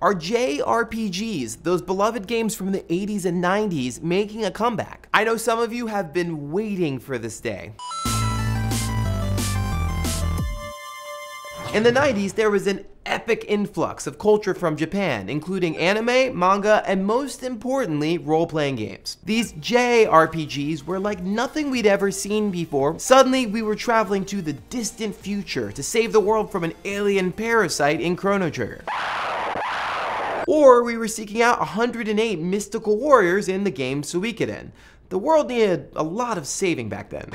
Are JRPGs, those beloved games from the 80s and 90s, making a comeback? I know some of you have been waiting for this day. In the 90s, there was an epic influx of culture from Japan, including anime, manga, and most importantly, role-playing games. These JRPGs were like nothing we'd ever seen before. Suddenly, we were traveling to the distant future to save the world from an alien parasite in Chrono Trigger. Or we were seeking out 108 mystical warriors in the game Suikoden. The world needed a lot of saving back then.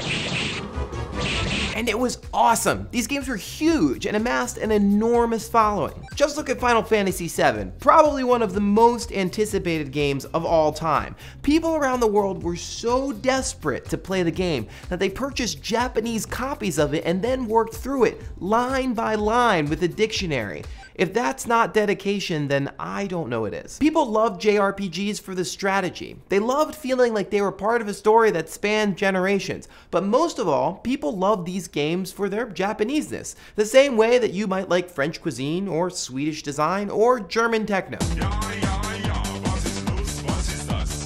And it was awesome. These games were huge and amassed an enormous following. Just look at Final Fantasy VII, probably one of the most anticipated games of all time. People around the world were so desperate to play the game that they purchased Japanese copies of it and then worked through it line by line with a dictionary. If that's not dedication, then I don't know what is. People loved JRPGs for the strategy. They loved feeling like they were part of a story that spanned generations. But most of all, people loved these games for their Japaneseness, the same way that you might like French cuisine, or Swedish design, or German techno.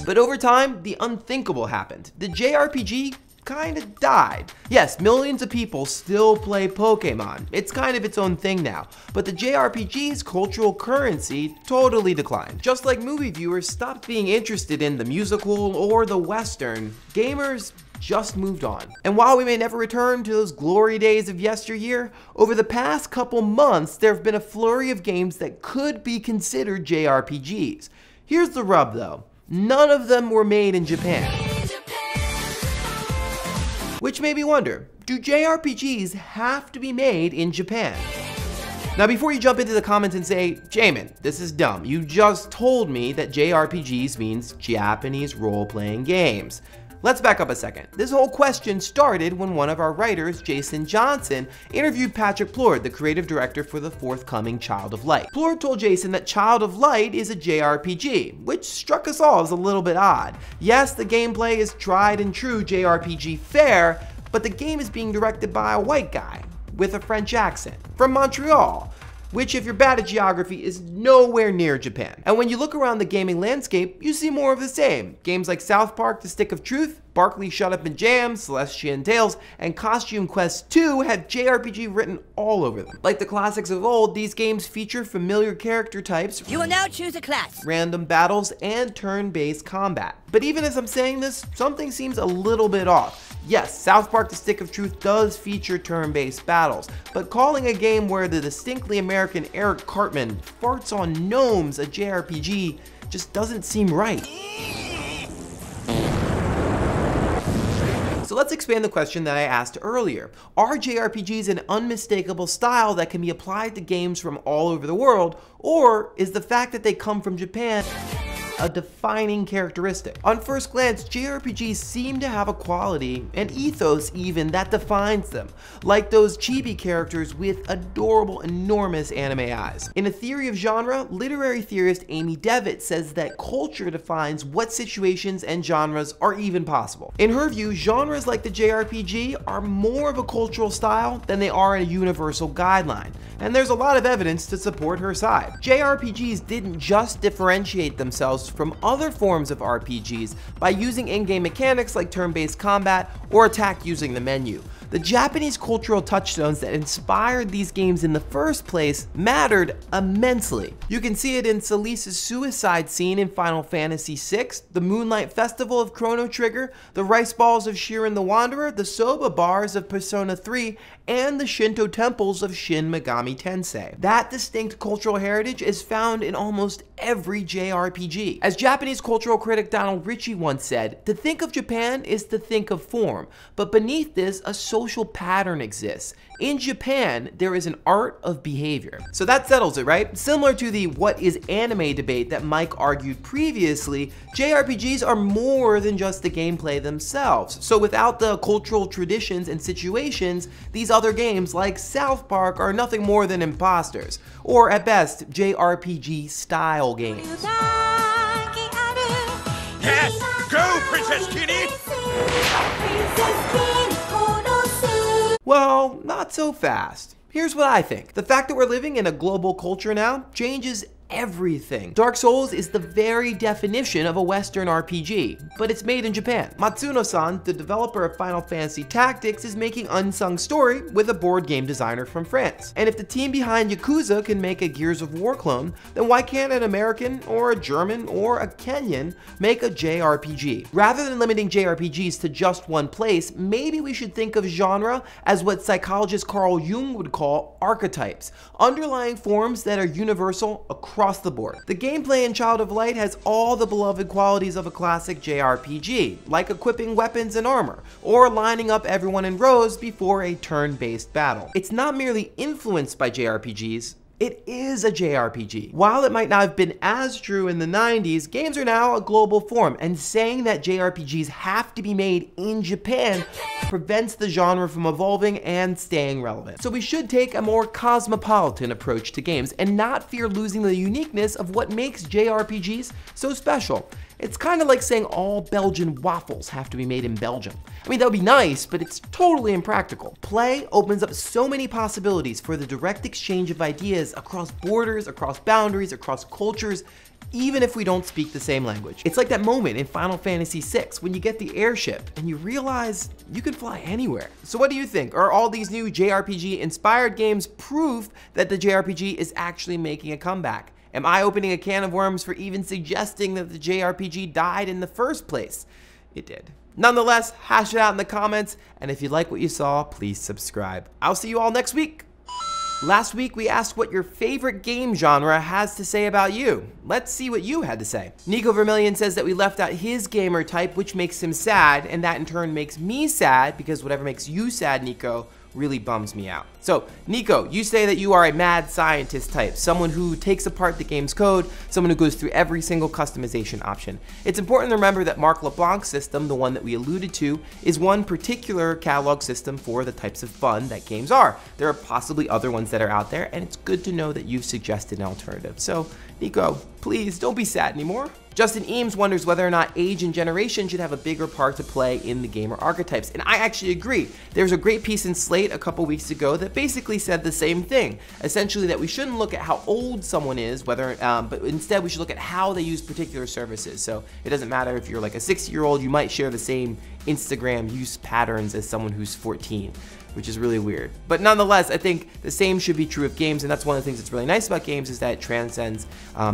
But over time, the unthinkable happened. The JRPG kind of died. Yes, millions of people still play Pokemon. It's kind of its own thing now. But the JRPG's cultural currency totally declined. Just like movie viewers stopped being interested in the musical or the Western, gamers just moved on. And while we may never return to those glory days of yesteryear, over the past couple months, there have been a flurry of games that could be considered JRPGs. Here's the rub though. None of them were made in Japan. Which made me wonder, do JRPGs have to be made in Japan? Now before you jump into the comments and say, Jamin, this is dumb, you just told me that JRPGs means Japanese role-playing games. Let's back up a second. This whole question started when one of our writers, Jason Johnson, interviewed Patrick Plord, the creative director for the forthcoming Child of Light. Plord told Jason that Child of Light is a JRPG, which struck us all as a little bit odd. Yes, the gameplay is tried and true JRPG fare, but the game is being directed by a white guy with a French accent from Montreal, which if you're bad at geography is nowhere near Japan. And when you look around the gaming landscape, you see more of the same. Games like South Park: The Stick of Truth, Barkley Shut Up and Jam, Celestian Tales, and Costume Quest 2 have JRPG written all over them. Like the classics of old, these games feature familiar character types. You will now choose a class. Random battles, and turn-based combat. But even as I'm saying this, something seems a little bit off. Yes, South Park: The Stick of Truth does feature turn-based battles, but calling a game where the distinctly American Eric Cartman farts on gnomes a JRPG just doesn't seem right. So let's expand the question that I asked earlier. Are JRPGs an unmistakable style that can be applied to games from all over the world, or is the fact that they come from Japan a defining characteristic? On first glance, JRPGs seem to have a quality, and ethos even, that defines them, like those chibi characters with adorable, enormous anime eyes. In A Theory of Genre, literary theorist Amy Devitt says that culture defines what situations and genres are even possible. In her view, genres like the JRPG are more of a cultural style than they are a universal guideline, and there's a lot of evidence to support her side. JRPGs didn't just differentiate themselves from other forms of RPGs by using in-game mechanics like turn-based combat or attack using the menu. The Japanese cultural touchstones that inspired these games in the first place mattered immensely. You can see it in Celice's suicide scene in Final Fantasy VI, the Moonlight Festival of Chrono Trigger, the rice balls of Shiren the Wanderer, the soba bars of Persona 3, and the Shinto temples of Shin Megami Tensei. That distinct cultural heritage is found in almost every JRPG. As Japanese cultural critic Donald Ritchie once said, to think of Japan is to think of form, but beneath this, a social pattern exists. In Japan, there is an art of behavior. So that settles it, right? Similar to the what is anime debate that Mike argued previously, JRPGs are more than just the gameplay themselves. So without the cultural traditions and situations, these other games like South Park are nothing more than imposters, or at best, JRPG style games. Yes! Go, Princess Kitty! Well, not so fast. Here's what I think. The fact that we're living in a global culture now changes everything. Dark Souls is the very definition of a Western RPG, but it's made in Japan. Matsuno-san, the developer of Final Fantasy Tactics, is making Unsung Story with a board game designer from France. And if the team behind Yakuza can make a Gears of War clone, then why can't an American or a German or a Kenyan make a JRPG? Rather than limiting JRPGs to just one place, maybe we should think of genre as what psychologist Carl Jung would call archetypes, underlying forms that are universal across the board. The gameplay in Child of Light has all the beloved qualities of a classic JRPG, like equipping weapons and armor, or lining up everyone in rows before a turn-based battle. It's not merely influenced by JRPGs, it is a JRPG. While it might not have been as true in the 90s, games are now a global form, and saying that JRPGs have to be made in Japan prevents the genre from evolving and staying relevant. So we should take a more cosmopolitan approach to games and not fear losing the uniqueness of what makes JRPGs so special. It's kind of like saying all Belgian waffles have to be made in Belgium. I mean, that would be nice, but it's totally impractical. Play opens up so many possibilities for the direct exchange of ideas across borders, across boundaries, across cultures, even if we don't speak the same language. It's like that moment in Final Fantasy VI when you get the airship and you realize you can fly anywhere. So what do you think? Are all these new JRPG inspired games proof that the JRPG is actually making a comeback? Am I opening a can of worms for even suggesting that the JRPG died in the first place? It did. Nonetheless, hash it out in the comments, and if you like what you saw, please subscribe. I'll see you all next week. Last week, we asked what your favorite game genre has to say about you. Let's see what you had to say. Neko Vermillion says that we left out his gamer type, which makes him sad, and that in turn makes me sad, because whatever makes you sad, Neko, really bums me out. So, Neko, you say that you are a mad scientist type, someone who takes apart the game's code, someone who goes through every single customization option. It's important to remember that Marc LeBlanc's system, the one that we alluded to, is one particular catalog system for the types of fun that games are. There are possibly other ones that are out there, and it's good to know that you've suggested an alternative. So, Neko, please don't be sad anymore. Justin Eames wonders whether or not age and generation should have a bigger part to play in the gamer archetypes, and I actually agree. There was a great piece in Slate a couple weeks ago that basically said the same thing. Essentially that we shouldn't look at how old someone is, but instead we should look at how they use particular services. So it doesn't matter if you're like a 60-year-old, you might share the same Instagram use patterns as someone who's 14. Which is really weird. But nonetheless, I think the same should be true of games, and that's one of the things that's really nice about games is that it transcends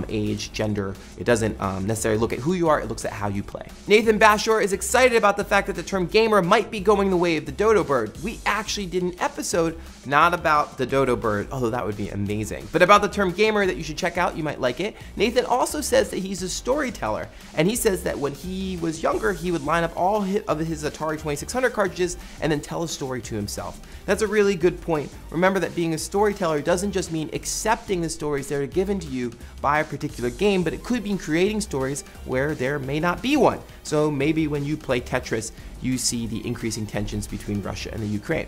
age, gender. It doesn't necessarily look at who you are, it looks at how you play. Nathan Bashore is excited about the fact that the term gamer might be going the way of the dodo bird. We actually did an episode not about the dodo bird, although that would be amazing, but about the term gamer that you should check out, you might like it. Nathan also says that he's a storyteller, and he says that when he was younger, he would line up all of his Atari 2600 cartridges and then tell a story to himself. That's a really good point. Remember that being a storyteller doesn't just mean accepting the stories that are given to you by a particular game, but it could mean creating stories where there may not be one. So maybe when you play Tetris, you see the increasing tensions between Russia and the Ukraine.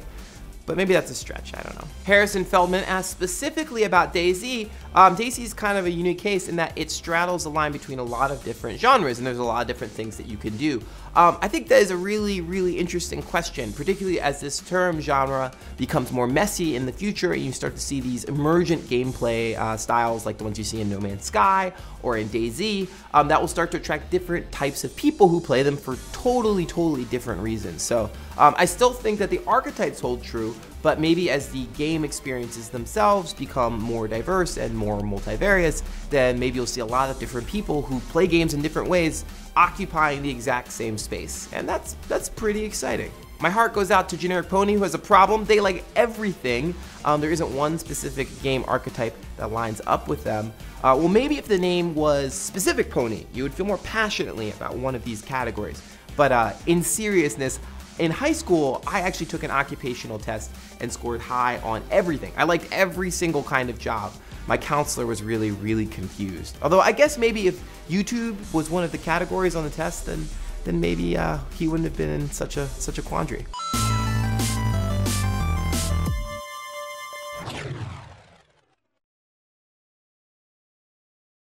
But maybe that's a stretch, I don't know. Harrison Feldman asked specifically about DayZ. DayZ is kind of a unique case in that it straddles the line between a lot of different genres, and there's a lot of different things that you can do. I think that is a really, really interesting question, particularly as this term genre becomes more messy in the future and you start to see these emergent gameplay styles like the ones you see in No Man's Sky or in DayZ, that will start to attract different types of people who play them for totally different reasons. So I still think that the archetypes hold true, but maybe as the game experiences themselves become more diverse and more multivarious, then maybe you'll see a lot of different people who play games in different ways occupying the exact same space, and that's pretty exciting. My heart goes out to generic pony who has a problem. They like everything. There isn't one specific game archetype that lines up with them. Well, maybe if the name was specific pony, you would feel more passionately about one of these categories. But in seriousness, in high school, I actually took an occupational test and scored high on everything. I liked every single kind of job. My counselor was really confused. Although I guess maybe if YouTube was one of the categories on the test, then maybe he wouldn't have been in such a quandary.